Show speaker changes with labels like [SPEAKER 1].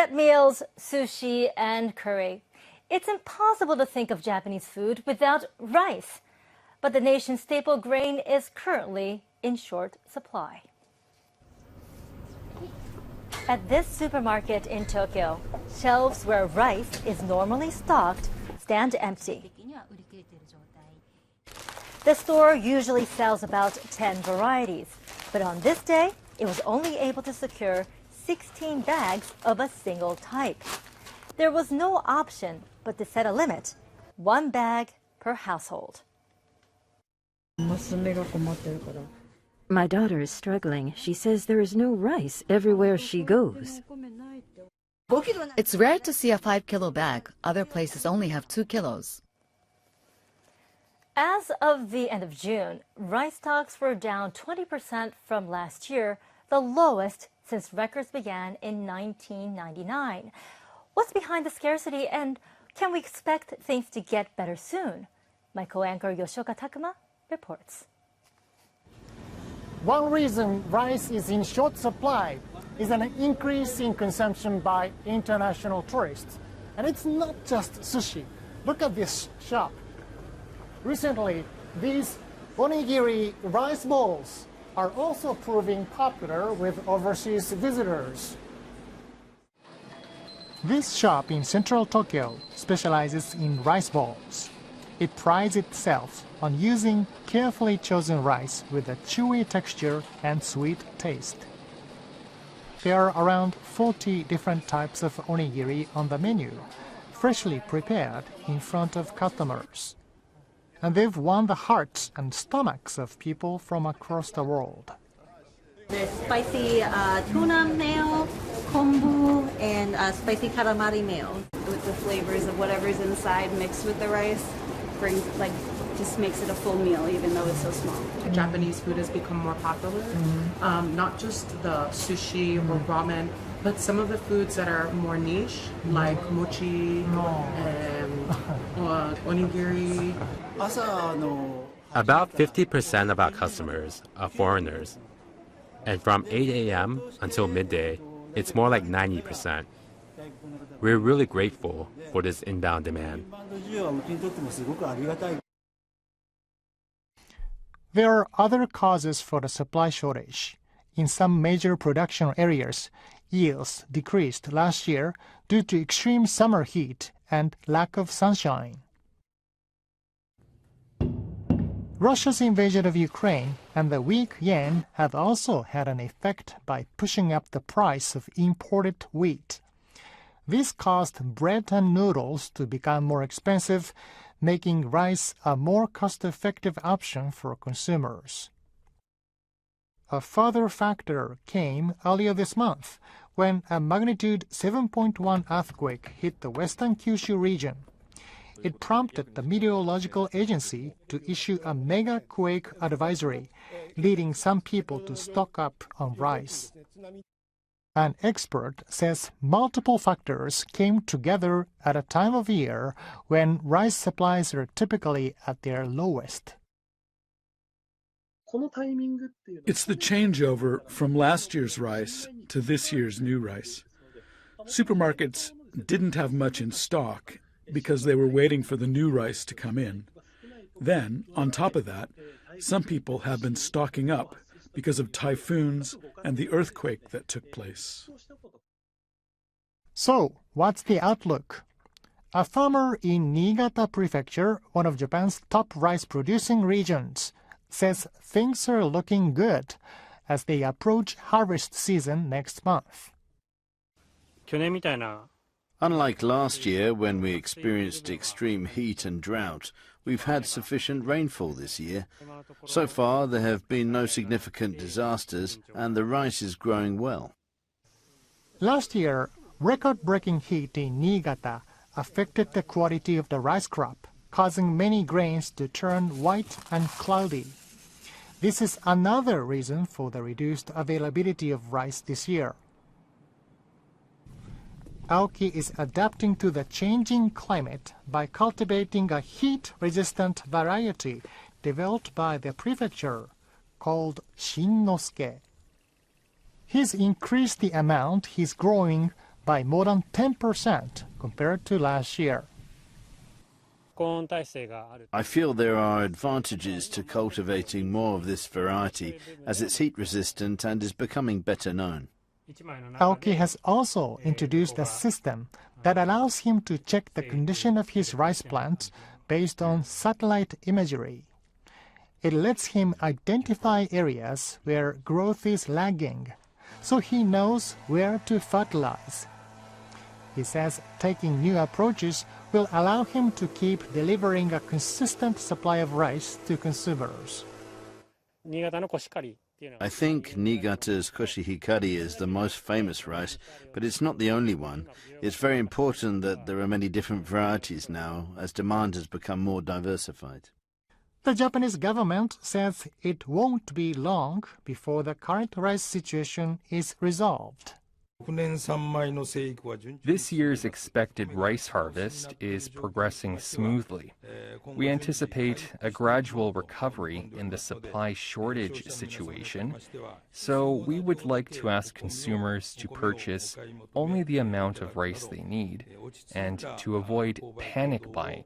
[SPEAKER 1] Set meals, sushi, and curry. It's impossible to think of Japanese food without rice. But the nation's staple grain is currently in short supply. At this supermarket in Tokyo, shelves where rice is normally stocked stand empty. The store usually sells about 10 varieties, but on this day, it was only able to secure 16 bags of a single type. There was no option but to set a limit, 1 bag per household.
[SPEAKER 2] My daughter is struggling. She says there is no rice everywhere she goes.
[SPEAKER 3] It's rare to see a 5-kilo bag. Other places only have 2 kilos.
[SPEAKER 1] As of the end of June, rice stocks were down 20% from last year, the lowest since records began in 1999. What's behind the scarcity, and can we expect things to get better soon? My co-anchor Yoshioka Takuma reports.
[SPEAKER 4] One reason rice is in short supply is an increase in consumption by international tourists. And it's not just sushi. Look at this shop. Recently, these onigiri rice balls are also proving popular with overseas visitors. This shop in central Tokyo specializes in rice balls. It prides itself on using carefully chosen rice with a chewy texture and sweet taste. There are around 40 different types of onigiri on the menu, freshly prepared in front of customers. And they've won the hearts and stomachs of people from across the world.
[SPEAKER 5] There's spicy tuna mayo, kombu, and spicy calamari mayo. With the flavors of whatever's inside mixed with the rice, just makes it a full meal, even though it's so small.
[SPEAKER 6] Japanese food has become more popular, not just the sushi or ramen, but some of the foods that are more niche, like mochi, onigiri.
[SPEAKER 7] About 50% of our customers are foreigners. And from 8 a.m. until midday, it's more like 90%. We're really grateful for this inbound demand.
[SPEAKER 4] There are other causes for the supply shortage. In some major production areas, yields decreased last year due to extreme summer heat and lack of sunshine. Russia's invasion of Ukraine and the weak yen have also had an effect by pushing up the price of imported wheat. This caused bread and noodles to become more expensive, making rice a more cost-effective option for consumers. A further factor came earlier this month when a magnitude 7.1 earthquake hit the western Kyushu region. It prompted the meteorological agency to issue a mega quake advisory, leading some people to stock up on rice. An expert says multiple factors came together at a time of year when rice supplies are typically at their lowest.
[SPEAKER 8] It's the changeover from last year's rice to this year's new rice. Supermarkets didn't have much in stock because they were waiting for the new rice to come in. Then, on top of that, some people have been stocking up because of typhoons and the earthquake that took place.
[SPEAKER 4] So, what's the outlook? A farmer in Niigata Prefecture, one of Japan's top rice-producing regions, says things are looking good as they approach harvest season next month.
[SPEAKER 9] Unlike last year when we experienced extreme heat and drought, we've had sufficient rainfall this year. So far, there have been no significant disasters and the rice is growing well.
[SPEAKER 4] Last year, record-breaking heat in Niigata affected the quality of the rice crop, causing many grains to turn white and cloudy. This is another reason for the reduced availability of rice this year. Aoki is adapting to the changing climate by cultivating a heat-resistant variety developed by the prefecture called Shinnosuke. He's increased the amount he's growing by more than 10% compared to last year.
[SPEAKER 9] I feel there are advantages to cultivating more of this variety as it's heat resistant and is becoming better known.
[SPEAKER 4] Aoki has also introduced a system that allows him to check the condition of his rice plants based on satellite imagery. It lets him identify areas where growth is lagging, so he knows where to fertilize. He says taking new approaches will allow him to keep delivering a consistent supply of rice to consumers.
[SPEAKER 9] I think Niigata's koshihikari is the most famous rice, but it's not the only one. It's very important that there are many different varieties now, as demand has become more diversified.
[SPEAKER 4] The Japanese government says it won't be long before the current rice situation is resolved.
[SPEAKER 10] This year's expected rice harvest is progressing smoothly. We anticipate a gradual recovery in the supply shortage situation, so we would like to ask consumers to purchase only the amount of rice they need and to avoid panic buying.